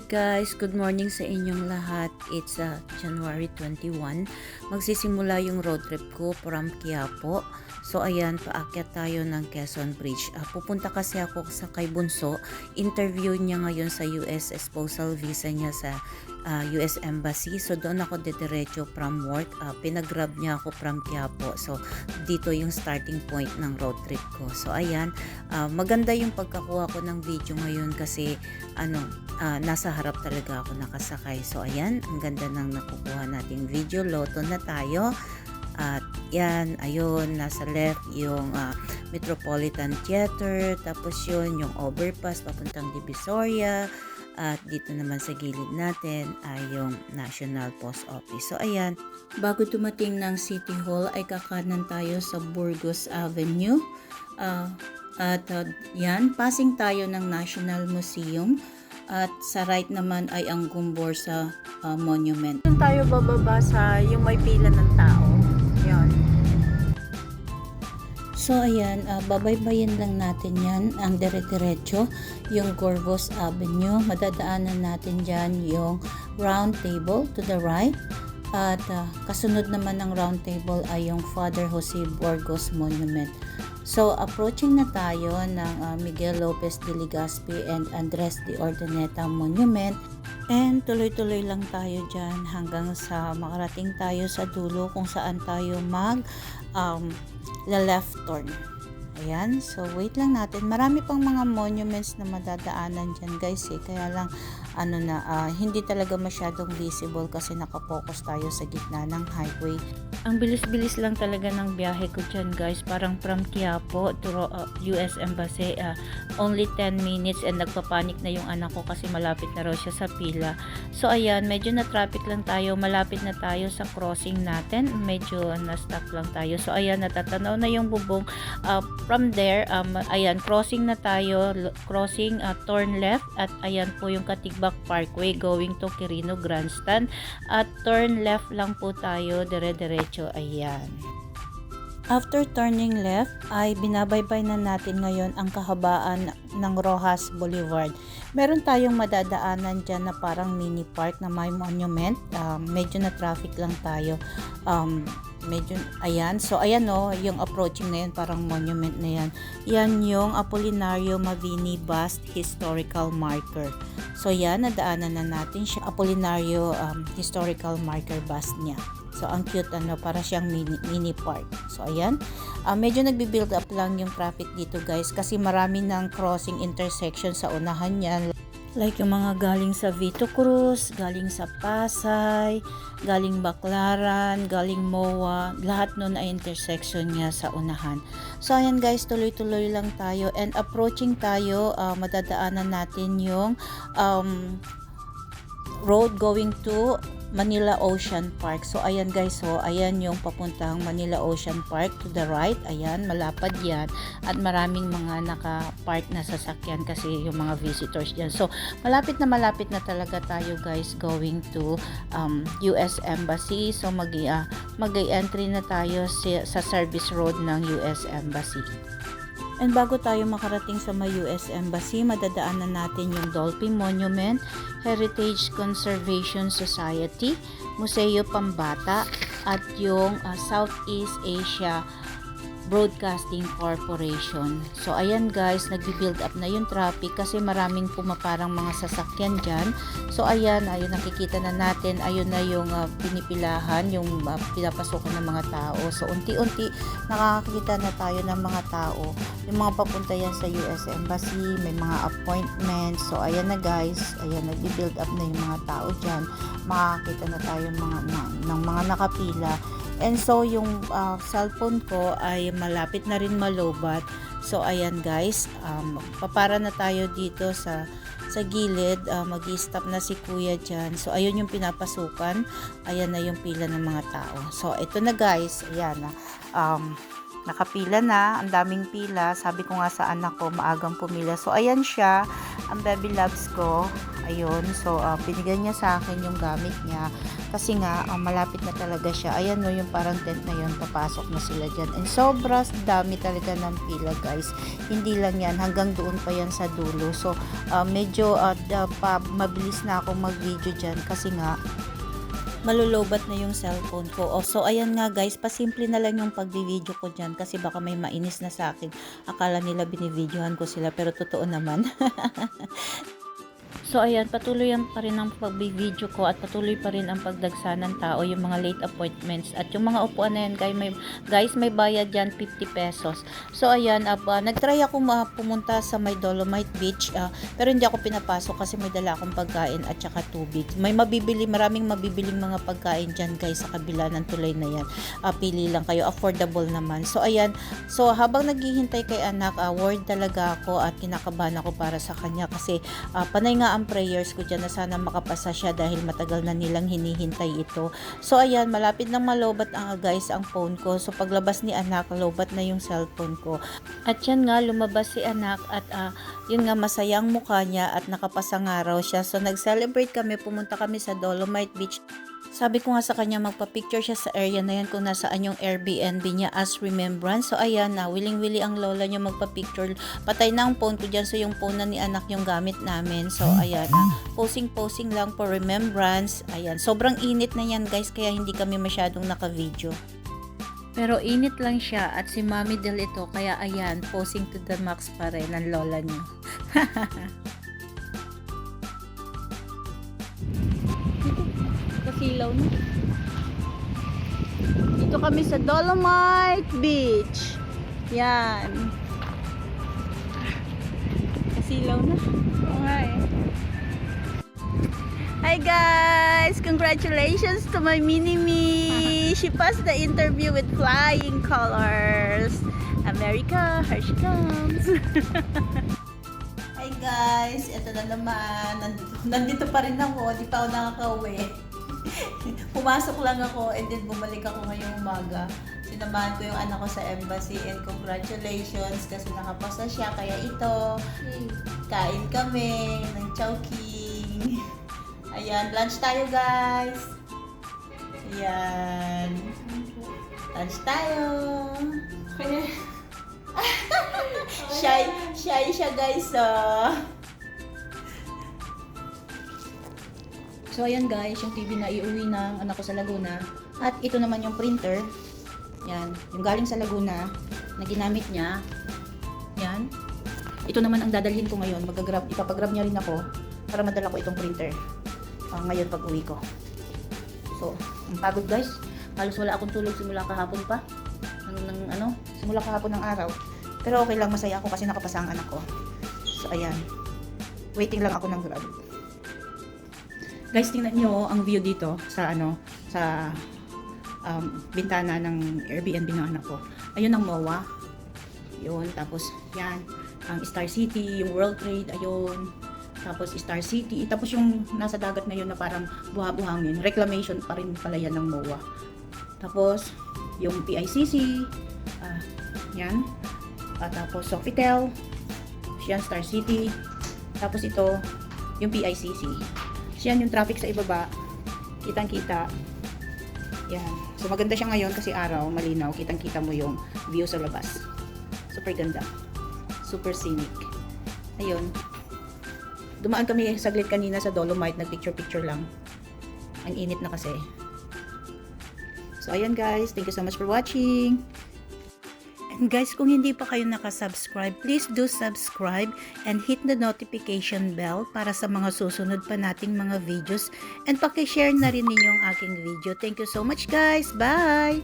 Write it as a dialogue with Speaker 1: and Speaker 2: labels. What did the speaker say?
Speaker 1: Guys, good morning sa inyong lahat. It's January 21. Magsisimula yung road trip ko from Quiapo. So ayan, paakyat tayo ng Quezon Bridge. Pupunta kasi ako sa kay Bunso. Interview niya ngayon sa US spousal visa niya sa US Embassy. So doon ako didiretso from work. Pinag-grab niya ako from Quiapo. So dito yung starting point ng road trip ko. So ayan, maganda yung pagkakuha ko ng video ngayon kasi nasa harap talaga ako nakasakay. So ayan, ang ganda ng nakukuha nating video. Loto na tayo. At yan, ayun, nasa left yung Metropolitan Theater, tapos yun yung overpass papuntang Divisoria, at dito naman sa gilid natin ay yung National Post Office. So ayan, bago dumating ng City Hall ay kakanan tayo sa Burgos Avenue. Yan, passing tayo ng National Museum. At sa right naman ay ang Gumborsa Monument. Doon tayo bababa sa yung may pila ng tao. Yan. So ayan, babaybayin lang natin yan, ang dire-diretso, yung Gorbos Avenue. Madadaanan natin dyan yung Round Table to the right. At kasunod naman ng Round Table ay yung Father Jose Burgos Monument. So, approaching na tayo ng Miguel Lopez de Legazpi and Andres de Ordaneta Monument. And tuloy-tuloy lang tayo dyan hanggang sa makarating tayo sa dulo kung saan tayo left turn. Ayan, so wait lang natin. Marami pang mga monuments na madadaanan dyan guys kaya lang hindi talaga masyadong visible kasi nakapokus tayo sa gitna ng highway. Ang bilis-bilis lang talaga ng biyahe ko dyan guys, parang from Quiapo to US Embassy, only 10 minutes and nagpapanik na yung anak ko kasi malapit na raw siya sa pila. So ayan, medyo na traffic lang tayo, malapit na tayo sa crossing natin, medyo na-stuck lang tayo. So ayan, natatanaw na yung bubong. From there, ayan, crossing na tayo, crossing, turn left, at ayan po yung Katigbak Parkway going to Quirino Grandstand, at turn left lang po tayo, dire-diretso, ayan. After turning left, ay binabaybay na natin ngayon ang kahabaan ng Rojas Boulevard. Meron tayong madadaanan dyan na parang mini park na may monument. Medyo na traffic lang tayo. Ayan. So, ayan yung approaching na yan, parang monument na yan. Yan yung Apolinario Mavini Bust Historical Marker. So, yan, nadaanan na natin siya. Apolinario Historical Marker Bust niya. So, ang cute, para siyang mini park. So, ayan. Medyo nagbi-build up lang yung traffic dito, guys. Kasi marami ng crossing intersection sa unahan niyan. Like yung mga galing sa Vito Cruz, galing sa Pasay, galing Baclaran, galing MOA. Lahat nun ay intersection niya sa unahan. So, ayan guys, tuloy-tuloy lang tayo. And approaching tayo, madadaanan natin yung road going to Manila Ocean Park. So ayan guys, ayan yung papuntang Manila Ocean Park to the right. Ayan, malapad yan at maraming mga naka-park na sasakyan kasi yung mga visitors dyan. So malapit na talaga tayo guys going to US Embassy. So mag-entry na tayo sa service road ng US Embassy. And bago tayo makarating sa may US Embassy, madadaanan natin yung Dolphin Monument, Heritage Conservation Society, Museo Pambata, at yung Southeast Asia Broadcasting Corporation. So ayan guys, nagbi-build up na yung traffic kasi maraming pumaparang mga sasakyan dyan. So ayan, nakikita na natin, ayun na yung pinipilahan, yung pinapasukan ng mga tao. So unti-unti nakakita na tayo ng mga tao. Yung mga papunta yan sa US Embassy, may mga appointments. So ayan na guys, ayan, nagbi-build up na yung mga tao dyan. Makakita na tayo ng mga nakapila. And so, yung cellphone ko ay malapit na rin malobat. So, ayan guys, papara na tayo dito sa gilid. Mag-i-stop na si kuya dyan. So, ayun yung pinapasukan. Ayan na yung pila ng mga tao. So, ito na guys. Ayan na. Nakapila na. Ang daming pila. Sabi ko nga sa anak ko, maagang pumila. So, ayan siya. Ang baby loves ko. Ayun, so binigyan niya sa akin yung gamit niya kasi nga malapit na talaga siya. Ayan no, yung parang tent na yun, papasok na sila dyan. And sobrang dami talaga ng pila guys. Hindi lang yan, hanggang doon pa yan sa dulo. So medyo mabilis na akong mag-video dyan kasi nga malulobat na yung cellphone ko. So, ayan nga guys, pasimple na lang yung pagbi-video ko dyan kasi baka may mainis na sa akin. Akala nila binibidyohan ko sila pero totoo naman. So ayan, patuloy pa rin ang pag-video ko at patuloy pa rin ang pagdagsa ng tao, yung mga late appointments. At yung mga upuan na yan, guys, may bayad yan, 50 pesos. So ayan, nagtry ako pumunta sa may Dolomite Beach, pero hindi ako pinapasok kasi may dala akong pagkain at saka tubig. Maraming mabibiling mga pagkain dyan guys sa kabila ng tulay na yan. Pili lang kayo, affordable naman. So ayan, so habang naghihintay kay anak, worried talaga ako at kinakabahan ako para sa kanya kasi panay nga ang prayers ko dyan na sana makapasa siya dahil matagal na nilang hinihintay ito. So ayan, malapit nang malobat guys ang phone ko. So paglabas ni anak, lobat na yung cellphone ko. At yan nga, lumabas si anak at yun nga, masayang mukha niya at nakapasa nga raw siya. So nag-celebrate kami, pumunta kami sa Dolomite Beach. Sabi ko nga sa kanya, magpa-picture siya sa area na yan kung nasaan yung Airbnb niya as remembrance. So ayan na, willing-willing ang lola niya magpa-picture. Patay na ang phone ko dyan, so yung phone na ni anak yung gamit namin. So ayan na, posing-posing lang for remembrance. Ayan, sobrang init na yan guys, kaya hindi kami masyadong naka-video. Pero init lang siya at si Mami Del ito, kaya ayan, posing to the max pa rin ang lola niya. Kasilaw na. Dito kami sa Dolomite Beach. Yan. Kasilaw na. Okay. Hi guys! Congratulations to my mini-me! She passed the interview with flying colors. America, here she comes! Hi guys! Ito na naman. Nandito pa rin ako. Di pa ako nakaka-uwi. Pumasok lang ako and then bumalik ako ngayong umaga. Sinamahan ko yung anak ko sa embassy and congratulations kasi nakapasa siya. Kaya ito, kain kami ng chowking. Ayan, lunch tayo guys. Ayan. Lunch tayo. Shy siya guys. So ayan guys, yung TV na iuwi ng anak ko sa Laguna. At ito naman yung printer. Yan, yung galing sa Laguna na ginamit niya. Yan. Ito naman ang dadalhin ko ngayon. Ipapagrab niya rin ako para madala ko itong printer. Ngayon pag uwi ko. So, ang pagod guys. Halos wala akong tulog simula kahapon pa. Simula kahapon ng araw. Pero okay lang, masaya ako kasi nakapasa ang anak ko. So ayan. Waiting lang ako ng grab. Guys, tingnan niyo ang view dito sa bintana ng Airbnb ng anak ko. Ayun ang MOA. Yun, tapos yan, ang Star City, yung World Trade, ayun. Tapos Star City, tapos yung nasa dagat na yun na parang buha-buhangin, reclamation pa rin pala yan ng MOA. Tapos yung PICC, yan. Tapos Sofitel, yan Star City. Tapos ito, yung PICC. Yan yung traffic sa ibaba. Kitang-kita. Yan. So maganda siya ngayon kasi araw, malinaw. Kitang-kita mo yung view sa labas. Super ganda. Super scenic. Ayun. Dumaan kami saglit kanina sa Dolomite. Nag-picture-picture lang. Ang init na kasi. So ayan guys. Thank you so much for watching. And guys, kung hindi pa kayo nakasubscribe, please do subscribe and hit the notification bell para sa mga susunod pa nating mga videos. And pakishare na rin ninyo ang aking video. Thank you so much guys. Bye!